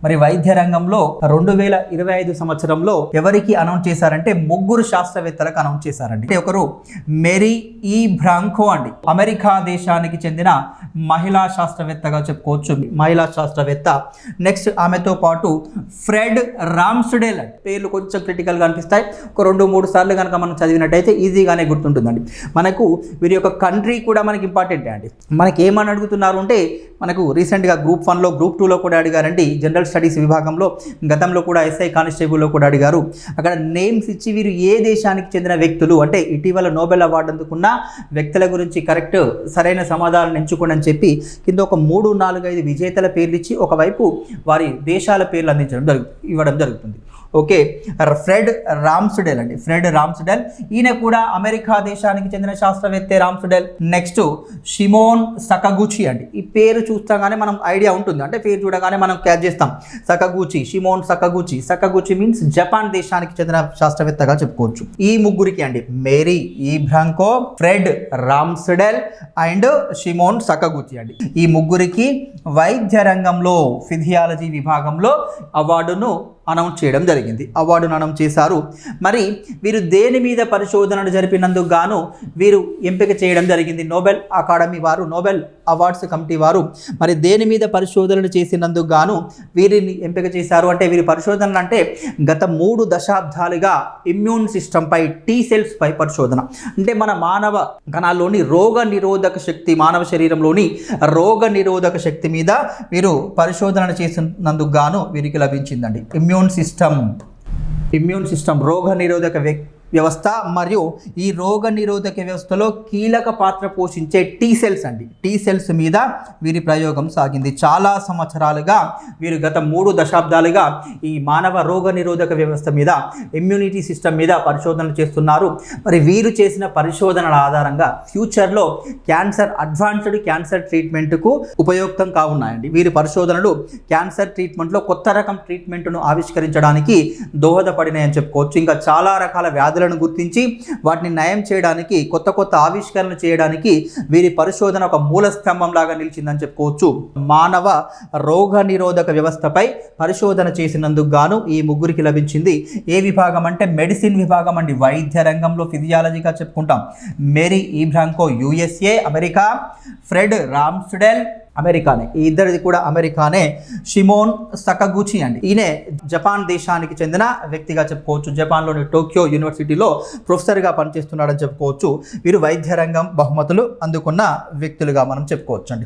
మరి వైద్య రంగంలో 2025 సంవత్సరంలో ఎవరికి అనౌన్స్ చేశారంటే ముగ్గురు శాస్త్రవేత్తలకు అనౌన్స్ చేశారండి. ఒకరు మేరీ ఈ బ్రాంకో అండి, అమెరికా దేశానికి చెందిన మహిళా శాస్త్రవేత్తగా చెప్పుకోవచ్చు, మహిళా శాస్త్రవేత్త. నెక్స్ట్ ఆమెతో పాటు ఫ్రెడ్ రామ్స్డేల్ అండి. పేర్లు కొంచెం క్రిటికల్గా అనిపిస్తాయి, ఒక 2-3 సార్లు కనుక మనం చదివినట్టయితే ఈజీగానే గుర్తుంటుందండి. మనకు వీరి యొక్క కంట్రీ కూడా మనకి ఇంపార్టెంటే అండి. మనకి ఏమని అడుగుతున్నారు అంటే మనకు రీసెంట్గా గ్రూప్ 1లో గ్రూప్ 2లో కూడా అడిగారండి. జనరల్ స్టడీస్ విభాగంలో గతంలో కూడా ఎస్ఐ కానిస్టేబుల్లో కూడా అడిగారు. అక్కడ నేమ్స్ ఇచ్చి వీరు ఏ దేశానికి చెందిన వ్యక్తులు అంటే ఇటీవల నోబెల్ అవార్డు అందుకున్న వ్యక్తుల గురించి కరెక్ట్ సరైన సమాధానాలను ఎంచుకోండి అని చెప్పి కింద ఒక 3-4-5 విజేతల పేర్లు ఇచ్చి ఒకవైపు వారి దేశాల పేర్లు ఇవ్వడం జరుగుతుంది. ఓకే, ఫ్రెడ్ రామ్స్డేల్ అండి, ఫ్రెడ్ రామ్స్డేల్. ఈయన కూడా అమెరికా దేశానికి చెందిన శాస్త్రవేత్త రామ్స్డేల్. నెక్స్ట్ షిమోన్ సకగుచి అండి. ఈ పేరు చూస్తాగానే మనం ఐడియా ఉంటుంది, అంటే పేరు చూడగానే మనం క్యాచ్ చేస్తాం. Sakaguchi, Shimon Sakaguchi. Sakaguchi means Japan దేశానికి చెందిన శాస్త్రవేత్తగా చెప్పుకోవచ్చు. ఈ ముగ్గురికి అండి, Mary E Brunkow, Fred Ramsdell and Shimon Sakaguchi అండి. ఈ ముగ్గురికి వైద్య రంగంలో ఫిజియాలజీ విభాగంలో అవార్డును అనౌన్స్ చేయడం జరిగింది. అవార్డును అనౌన్స్ చేశారు. మరి వీరు దేని మీద పరిశోధనలు జరిపినందుకు గాను వీరు ఎంపిక చేయడం జరిగింది. నోబెల్ అకాడమీ వారు, నోబెల్ అవార్డ్స్ కమిటీ వారు మరి దేని మీద పరిశోధనలు చేసినందుకు గాను వీరిని ఎంపిక చేశారు అంటే వీరి పరిశోధనలు అంటే గత 3 దశాబ్దాలుగా ఇమ్యూన్ సిస్టంపై, టీ సెల్స్ పై పరిశోధన. అంటే మన మానవ కణాల్లోని రోగ నిరోధక శక్తి, మానవ శరీరంలోని రోగ నిరోధక శక్తి మీద వీరు పరిశోధనలు చేసినందుకు గాను వీరికి లభించిందండి. ఇమ్యూన్ సిస్టమ్ రోగ నిరోధక వ్యవస్థ మరియు ఈ రోగ నిరోధక వ్యవస్థలో కీలక పాత్ర పోషించే టీ సెల్స్ అండి. టీ సెల్స్ మీద వీరి ప్రయోగం సాగింది. చాలా సంవత్సరాలుగా వీరు గత 3 దశాబ్దాలుగా ఈ మానవ రోగ నిరోధక వ్యవస్థ మీద, ఇమ్యూనిటీ సిస్టమ్ మీద పరిశోధనలు చేస్తున్నారు. మరి వీరు చేసిన పరిశోధనల ఆధారంగా ఫ్యూచర్లో అడ్వాన్స్డ్ క్యాన్సర్ ట్రీట్మెంట్కు ఉపయుక్తం కావున్నాయండి. వీరి పరిశోధనలు క్యాన్సర్ ట్రీట్మెంట్లో కొత్త రకం ట్రీట్మెంట్ను ఆవిష్కరించడానికి దోహదపడినాయని చెప్పుకోవచ్చు. ఇంకా చాలా రకాల వ్యాధులను గుర్తించి వాటిని నయం చేయడానికి, కొత్త ఆవిష్కరణలు చేయడానికి వీరి పరిశోధన ఒక మూల స్తంభం లాగా నిలిచిందని చెప్పుకోవచ్చు. మానవ రోగ నిరోధక వ్యవస్థపై పరిశోధన చేసినందుకు గాను ఈ ముగ్గురికి లభించింది. ఏ విభాగం అంటే మెడిసిన్ విభాగం అండి. వైద్య రంగంలో ఫిజియాలజీగా చెప్పుకుంటాం. Mary E Brunkow USA America, Fred Ramsdell అమెరికానే, ఈ ఇద్దరిది కూడా అమెరికానే. షిమోన్ సకగుచి అండి, ఈయన జపాన్ దేశానికి చెందిన వ్యక్తిగా చెప్పుకోవచ్చు. జపాన్లోని టోక్యో యూనివర్సిటీలో ప్రొఫెసర్గా పనిచేస్తున్నాడని చెప్పుకోవచ్చు. వీరు వైద్య రంగం బహుమతులు అందుకున్న వ్యక్తులుగా మనం చెప్పుకోవచ్చు అండి.